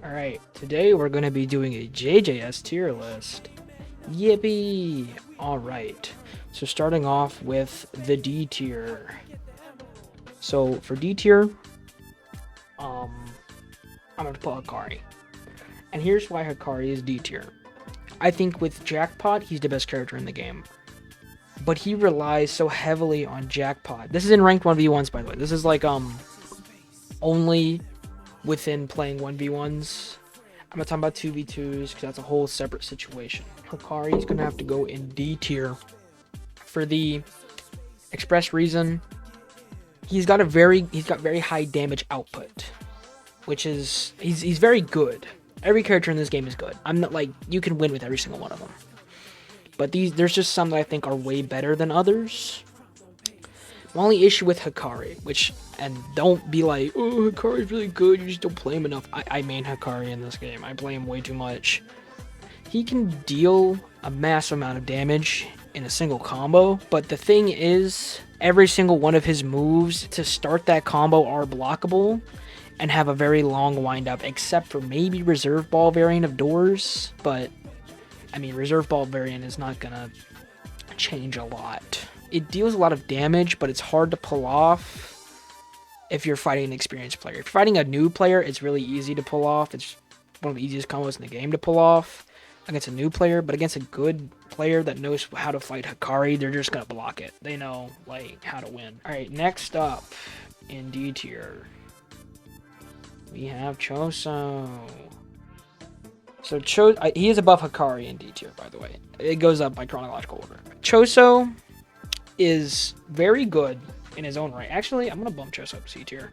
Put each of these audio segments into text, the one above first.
Alright, today we're going to be doing a JJS tier list. Yippee! Alright, so starting off with the D tier. So for D tier, I'm going to put Hakari. And here's why Hakari is D tier. I think with Jackpot, he's the best character in the game. But he relies so heavily on Jackpot. This is in ranked 1v1s, by the way. This is like, only within playing 1v1s. I'm not talking about 2v2s because that's a whole separate situation. Hakari is going to have to go in D tier for the express reason he's got very high damage output, which is he's very good. Every character in this game is good. I'm not like you can win with every single one of them. But there's just some that I think are way better than others. My only issue with Hakari, and don't be like, oh, Hakari's really good, you just don't play him enough. I main Hakari in this game. I play him way too much. He can deal a massive amount of damage in a single combo, but the thing is, every single one of his moves to start that combo are blockable and have a very long wind-up, except for maybe Reserve Ball variant of Doors, but, I mean, Reserve Ball variant is not gonna change a lot. It deals a lot of damage, but it's hard to pull off if you're fighting an experienced player. If you're fighting a new player, it's really easy to pull off. It's one of the easiest combos in the game to pull off against a new player, but against a good player that knows how to fight Hakari, they're just going to block it. They know, like, how to win. Alright, next up in D tier, we have Choso. So he is above Hakari in D tier, by the way. It goes up by chronological order. Choso is very good in his own right. Actually, I'm going to bump Choso up C tier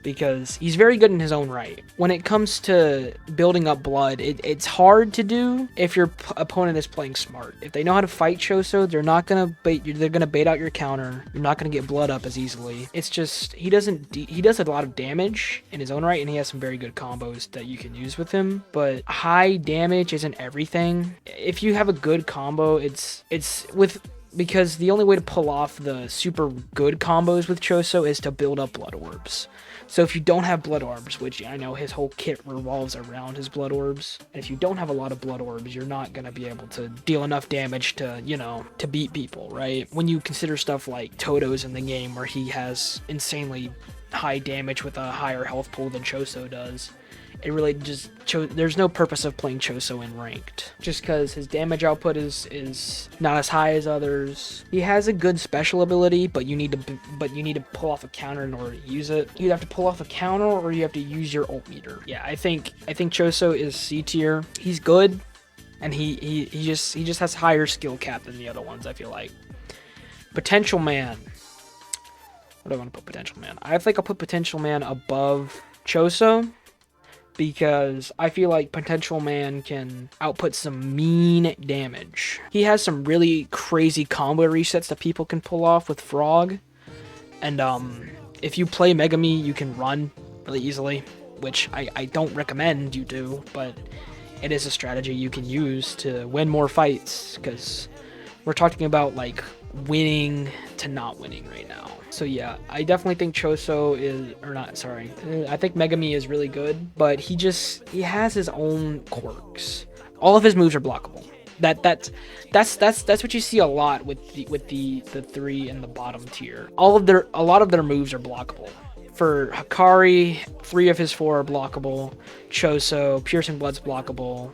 because he's very good in his own right. When it comes to building up blood, it's hard to do if your opponent is playing smart. If they know how to fight Choso, they're not going to bait. They're going to bait out your counter. You're not going to get blood up as easily. It's just he does a lot of damage in his own right, and he has some very good combos that you can use with him. But high damage isn't everything. If you have a good combo, because the only way to pull off the super good combos with Choso is to build up blood orbs. So if you don't have blood orbs, which I know his whole kit revolves around his blood orbs, and if you don't have a lot of blood orbs, you're not going to be able to deal enough damage to, to beat people, right? When you consider stuff like Toto's in the game where he has insanely high damage with a higher health pool than Choso does, it really just there's no purpose of playing Choso in ranked, just because his damage output is not as high as others. He has a good special ability, but you need to pull off a counter in order to use it. You have to pull off a counter, or you have to use your ult meter. Yeah, I think Choso is C tier. He's good, and he just has higher skill cap than the other ones, I feel like. Potential Man. What do I want to put Potential Man? I think I'll put Potential Man above Choso, because I feel like Potential Man can output some mean damage. He has some really crazy combo resets that people can pull off with Frog. And if you play Megumi, you can run really easily, which I don't recommend you do, but it is a strategy you can use to win more fights, because we're talking about like winning to not winning right now. So yeah, I definitely think Choso I think Megumi is really good, but he has his own quirks. All of his moves are blockable. That's what you see a lot with the three in the bottom tier. A lot of their moves are blockable. For Hakari, 3 of his 4 are blockable. Choso, Piercing Blood's blockable.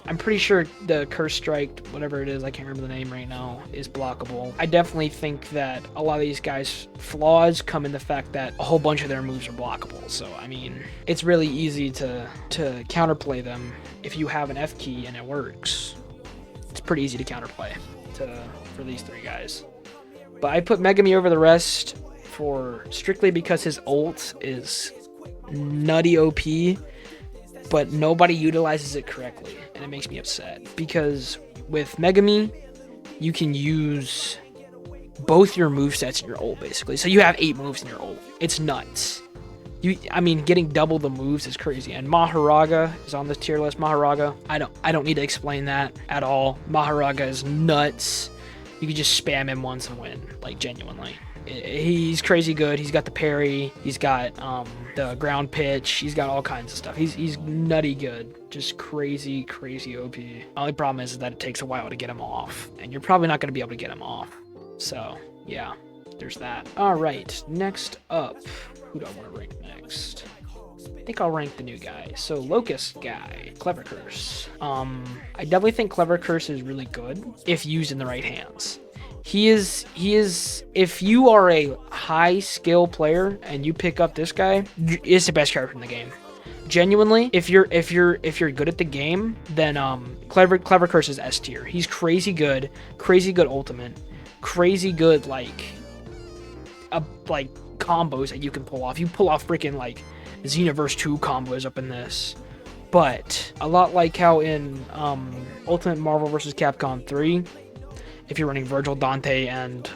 I'm pretty sure the Curse Strike, whatever it is, I can't remember the name right now, is blockable. I definitely think that a lot of these guys' flaws come in the fact that a whole bunch of their moves are blockable. So, I mean, it's really easy to counterplay them if you have an F key and it works. It's pretty easy to counterplay for these 3 guys. But I put Megumi over the rest strictly because his ult is nutty OP, but nobody utilizes it correctly, and it makes me upset. Because with Megumi, you can use both your movesets in your ult, basically. So you have 8 moves in your ult. It's nuts. Getting double the moves is crazy. And Mahoraga is on this tier list. Mahoraga, I don't need to explain that at all. Mahoraga is nuts. You can just spam him once and win, like, genuinely. He's crazy good. He's got the parry. He's got the ground pitch. He's got all kinds of stuff. He's nutty good. Just crazy, crazy OP. Only problem is that it takes a while to get him off. And you're probably not going to be able to get him off. So, yeah. There's that. Alright, next up. Who do I want to rank next? I think I'll rank the new guy. So, Locust guy. Clever Curse. I definitely think Clever Curse is really good if used in the right hands. He is, if you are a high skill player and you pick up this guy, it's the best character in the game. Genuinely, if you're good at the game, then Clever Curse is S tier. He's crazy good ultimate, crazy good like combos that you can pull off. You pull off freaking like Xenoverse 2 combos up in this. But a lot like how in Ultimate Marvel vs. Capcom 3, if you're running Virgil, Dante, and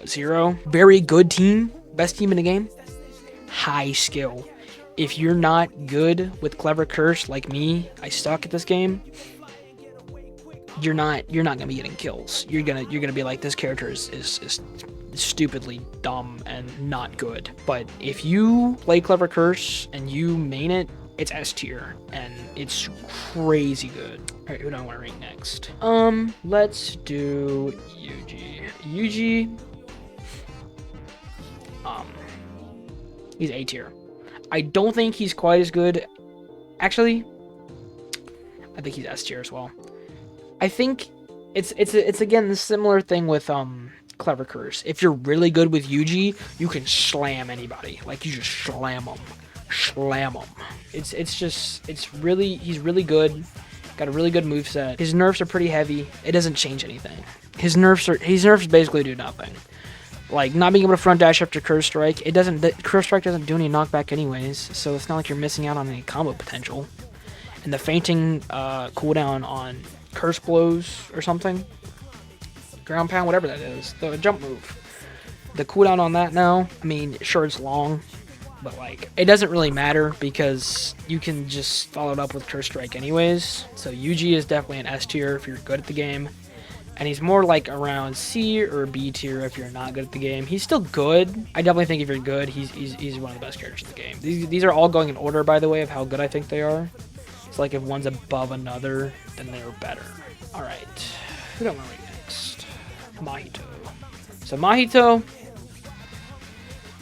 Zero, very good team, best team in the game, high skill. If you're not good with Clever Curse like me, I suck at this game. You're not gonna be getting kills. You're gonna be like, this character is stupidly dumb and not good. But if you play Clever Curse and you main it, it's S tier and it's crazy good. Alright, who do I want to rank next? Let's do Yuji. Yuji, he's A tier. I don't think he's quite as good. Actually, I think he's S tier as well. I think it's again the similar thing with Clever Curse. If you're really good with Yuji, you can slam anybody. Like, you just slam them. He's really good. Got a really good moveset. His nerfs are pretty heavy. It doesn't change anything. His nerfs basically do nothing. Like, not being able to front dash after Curse Strike, Curse Strike doesn't do any knockback anyways, so it's not like you're missing out on any combo potential. And the fainting cooldown on Curse Blows or something, Ground Pound, whatever that is, the jump move, the cooldown on that now, I mean, sure, it's long, but like, it doesn't really matter because you can just follow it up with Curse Strike anyways. So Yuji is definitely an S tier if you're good at the game, and he's more like around C or B tier if you're not good at the game. He's still good. I definitely think if you're good, he's one of the best characters in the game. These are all going in order, by the way, of how good I think they are. It's like if one's above another, then they're better. All right, who do I want to rank next? Mahito. So Mahito,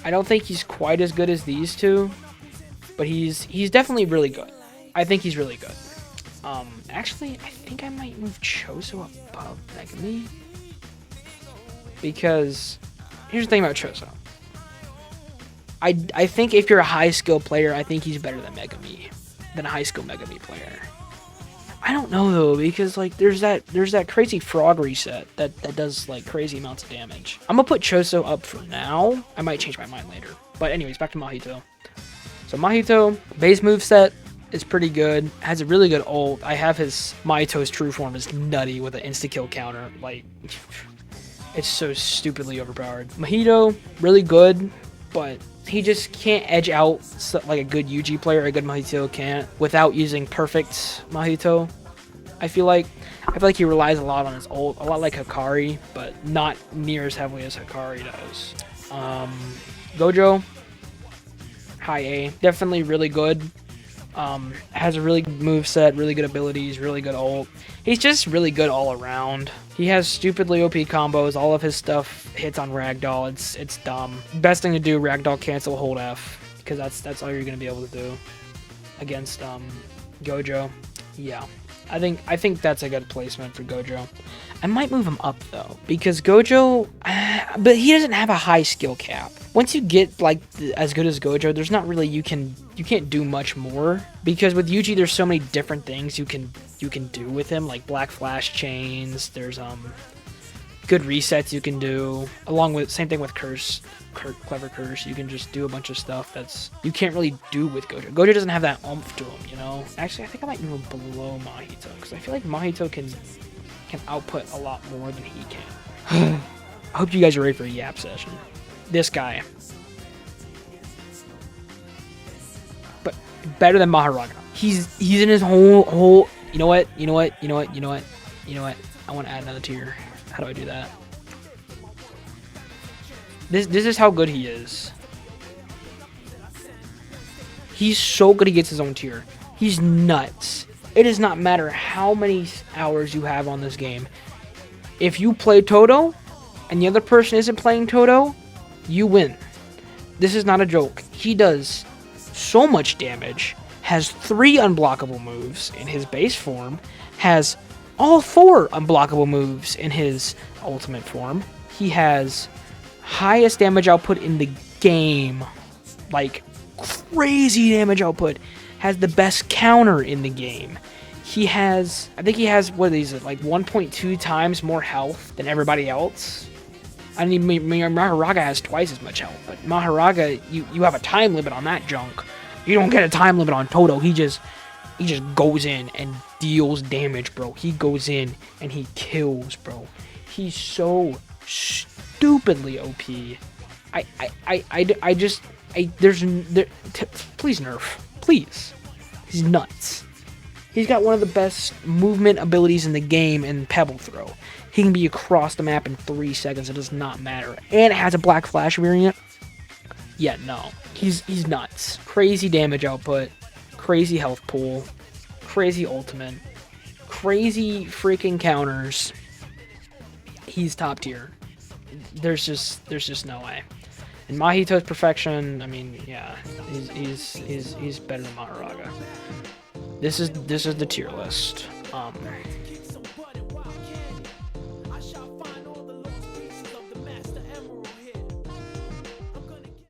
I don't think he's quite as good as these two, but he's definitely really good. I think he's really good. Actually, I think I might move Choso above Megumi, because here's the thing about Choso. I think if you're a high skill player, I think he's better than Megumi, than a high skill Megumi player. I don't know though, because like there's that crazy frog reset that does like crazy amounts of damage. I'm gonna put Choso up for now. I might change my mind later. But anyways, back to Mahito. So Mahito, base moveset is pretty good. Has a really good ult. I have his Mahito's true form is nutty with an insta-kill counter. Like, it's so stupidly overpowered. Mahito, really good, but he just can't edge out like a good Yuji player, a good Mahito can't, without using perfect Mahito. I feel like he relies a lot on his ult, a lot like Hakari, but not near as heavily as Hakari does. Gojo, high A, definitely really good. Has a really good moveset, really good abilities, really good ult. He's just really good all around. He has stupidly OP combos. All of his stuff hits on Ragdoll. It's dumb. Best thing to do, Ragdoll cancel, hold F, because that's all you're gonna be able to do against Gojo. Yeah, I think that's a good placement for Gojo. I might move him up though, because Gojo, but he doesn't have a high skill cap. Once you get like as good as Gojo, there's not really you can't do much more, because with Yuji there's so many different things you can do with him, like black flash chains. There's good resets you can do, along with same thing with Clever Curse. You can just do a bunch of stuff that's you can't really do with Gojo. Gojo doesn't have that oomph to him, you know. Actually, I think I might move him below Mahito, because I feel like Mahito can output a lot more than he can. I hope you guys are ready for a yap session. This guy, but better than Mahoraga. He's in his whole. You know what? I want to add another tier. How do I do that? This is how good he is. He's so good he gets his own tier. He's nuts. It does not matter how many hours you have on this game. If you play Todo and the other person isn't playing Todo, you win. This is not a joke. He does so much damage, has 3 unblockable moves in his base form, has all 4 unblockable moves in his ultimate form. He has highest damage output in the game, like crazy damage output, has the best counter in the game. He has, I think he has, what is it, like 1.2 times more health than everybody else. I mean, Mahoraga has twice as much health, but Mahoraga, you have a time limit on that junk. You don't get a time limit on Todo. He just goes in and deals damage, bro. He goes in and he kills, bro. He's so stupidly OP. Please nerf, please. He's nuts. He's got one of the best movement abilities in the game in Pebble Throw. He can be across the map in 3 seconds. It does not matter. And it has a Black Flash variant. Yeah, no. He's nuts. Crazy damage output. Crazy health pool. Crazy ultimate. Crazy freaking counters. He's top tier. There's just no way. And Mahito's perfection, I mean, yeah. He's better than Mahoraga. This is the tier list.